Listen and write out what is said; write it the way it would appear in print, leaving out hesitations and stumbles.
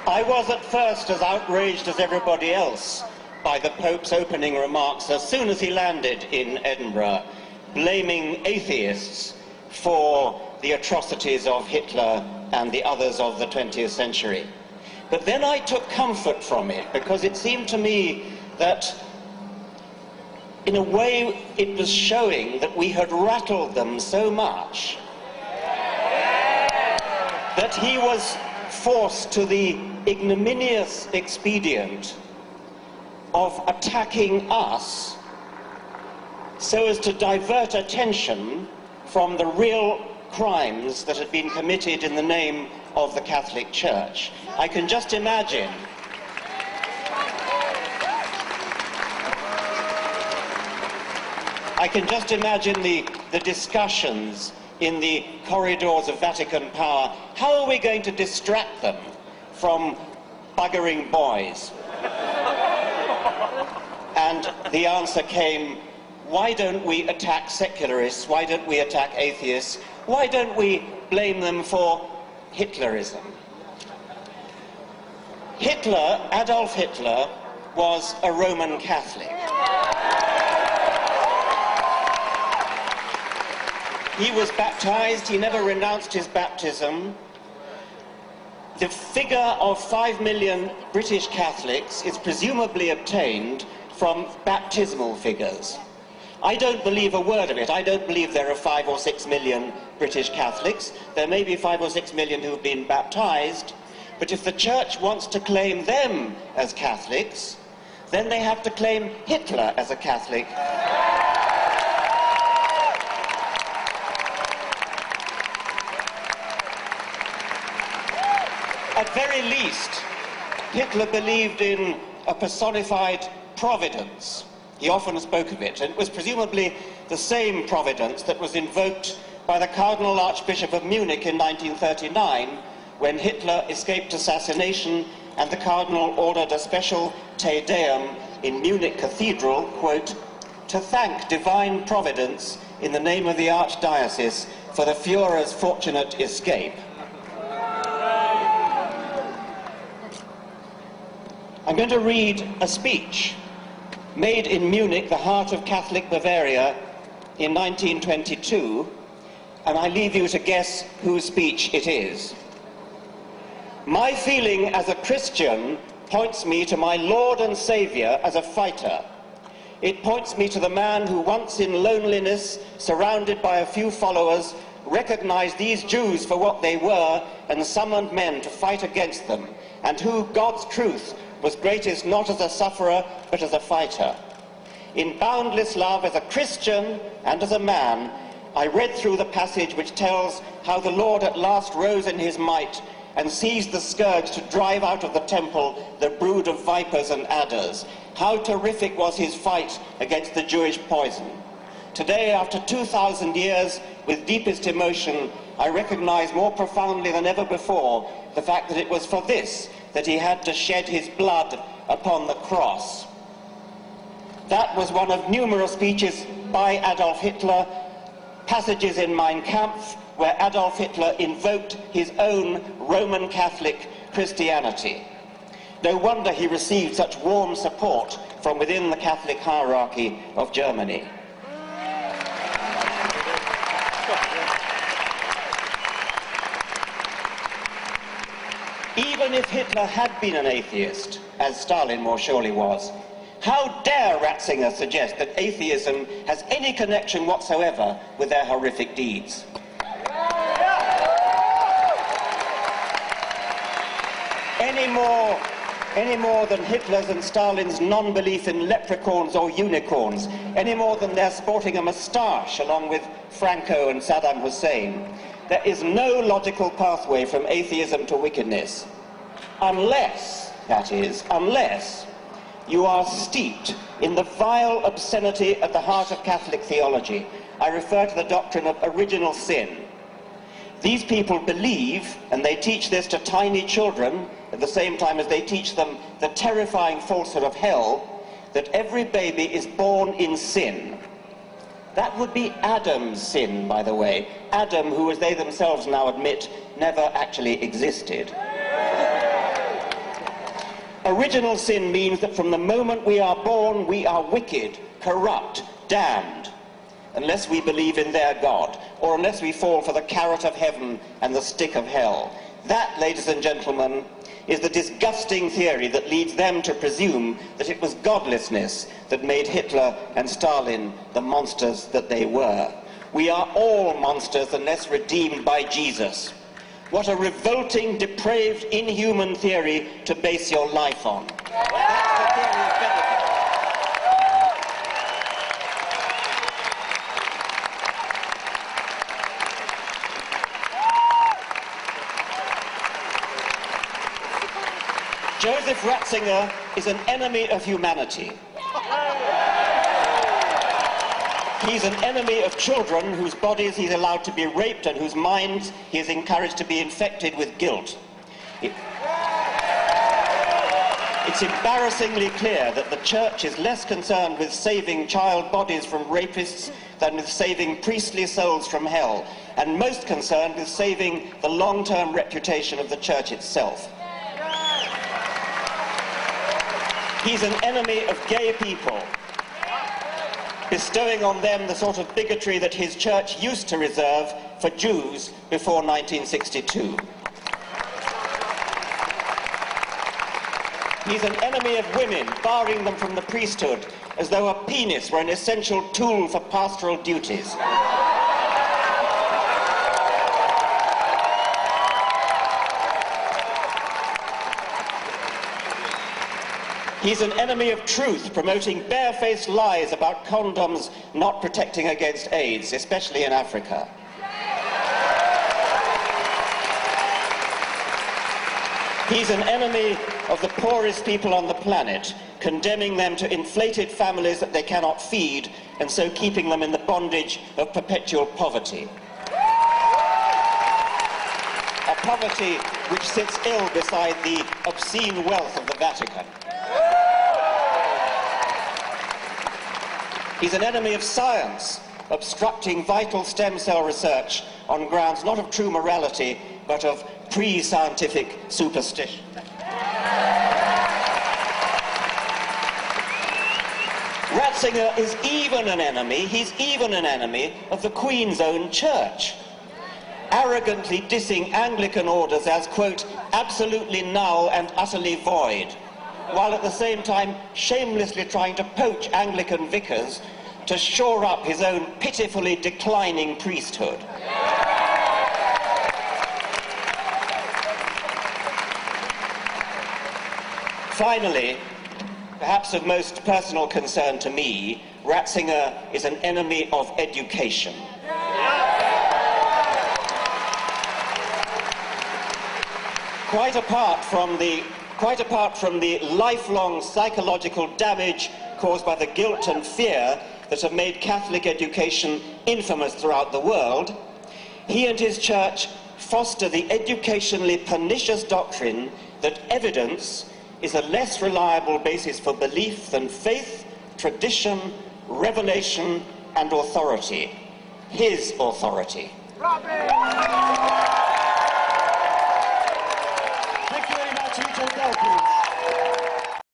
I was at first as outraged as everybody else by the Pope's opening remarks as soon as he landed in Edinburgh, blaming atheists for the atrocities of Hitler and the others of the 20th century. But then I took comfort from it, because it seemed to me that in a way it was showing that we had rattled them so much that he was forced to the ignominious expedient of attacking us so as to divert attention from the real crimes that had been committed in the name of the Catholic Church. I can just imagine the discussions in the corridors of Vatican power. How are we going to distract them from buggering boys? And the answer came, why don't we attack secularists? Why don't we attack atheists? Why don't we blame them for Hitlerism? Adolf Hitler, was a Roman Catholic. He was baptized, he never renounced his baptism. The figure of 5 million British Catholics is presumably obtained from baptismal figures. I don't believe a word of it. I don't believe there are 5 or 6 million British Catholics. There may be 5 or 6 million who have been baptized, but if the Church wants to claim them as Catholics, then they have to claim Hitler as a Catholic. At very least, Hitler believed in a personified providence. He often spoke of it, and it was presumably the same providence that was invoked by the Cardinal Archbishop of Munich in 1939, when Hitler escaped assassination and the Cardinal ordered a special Te Deum in Munich Cathedral, quote, to thank divine providence in the name of the Archdiocese for the Führer's fortunate escape. I'm going to read a speech made in Munich, the heart of Catholic Bavaria, in 1922, and I leave you to guess whose speech it is. My feeling as a Christian points me to my Lord and Saviour as a fighter. It points me to the man who once in loneliness, surrounded by a few followers, recognized these Jews for what they were and summoned men to fight against them, and who, God's truth, was greatest not as a sufferer, but as a fighter. In boundless love as a Christian and as a man, I read through the passage which tells how the Lord at last rose in his might and seized the scourge to drive out of the temple the brood of vipers and adders. How terrific was his fight against the Jewish poison. Today, after 2,000 years, with deepest emotion, I recognize more profoundly than ever before the fact that it was for this that he had to shed his blood upon the cross. That was one of numerous speeches by Adolf Hitler, passages in Mein Kampf, where Adolf Hitler invoked his own Roman Catholic Christianity. No wonder he received such warm support from within the Catholic hierarchy of Germany. Even if Hitler had been an atheist, as Stalin more surely was, how dare Ratzinger suggest that atheism has any connection whatsoever with their horrific deeds? Any more than Hitler's and Stalin's non-belief in leprechauns or unicorns, any more than their sporting a moustache along with Franco and Saddam Hussein. There is no logical pathway from atheism to wickedness, unless, that is, unless you are steeped in the vile obscenity at the heart of Catholic theology. I refer to the doctrine of original sin. These people believe, and they teach this to tiny children, at the same time as they teach them the terrifying falsehood of hell, that every baby is born in sin. That would be Adam's sin, by the way. Adam, who, as they themselves now admit, never actually existed. Original sin means that from the moment we are born, we are wicked, corrupt, damned, unless we believe in their God, or unless we fall for the carrot of heaven and the stick of hell. That, ladies and gentlemen, is the disgusting theory that leads them to presume that it was godlessness that made Hitler and Stalin the monsters that they were. We are all monsters unless redeemed by Jesus. What a revolting, depraved, inhuman theory to base your life on. That's the theory of Benedict. Joseph Ratzinger is an enemy of humanity. He's an enemy of children whose bodies he's allowed to be raped and whose minds he is encouraged to be infected with guilt. It's embarrassingly clear that the Church is less concerned with saving child bodies from rapists than with saving priestly souls from hell, and most concerned with saving the long-term reputation of the Church itself. He's an enemy of gay people, bestowing on them the sort of bigotry that his church used to reserve for Jews before 1962. He's an enemy of women, barring them from the priesthood, as though a penis were an essential tool for pastoral duties. He's an enemy of truth, promoting barefaced lies about condoms not protecting against AIDS, especially in Africa. He's an enemy of the poorest people on the planet, condemning them to inflated families that they cannot feed, and so keeping them in the bondage of perpetual poverty. A poverty which sits ill beside the obscene wealth of the Vatican. He's an enemy of science, obstructing vital stem cell research on grounds not of true morality, but of pre-scientific superstition. Ratzinger is even an enemy, he's even an enemy of the Queen's own church, arrogantly dissing Anglican orders as, quote, absolutely null and utterly void, while at the same time shamelessly trying to poach Anglican vicars to shore up his own pitifully declining priesthood. Finally, perhaps of most personal concern to me, Ratzinger is an enemy of education. Quite apart from the lifelong psychological damage caused by the guilt and fear that have made Catholic education infamous throughout the world, he and his church foster the educationally pernicious doctrine that evidence is a less reliable basis for belief than faith, tradition, revelation, and authority. His authority.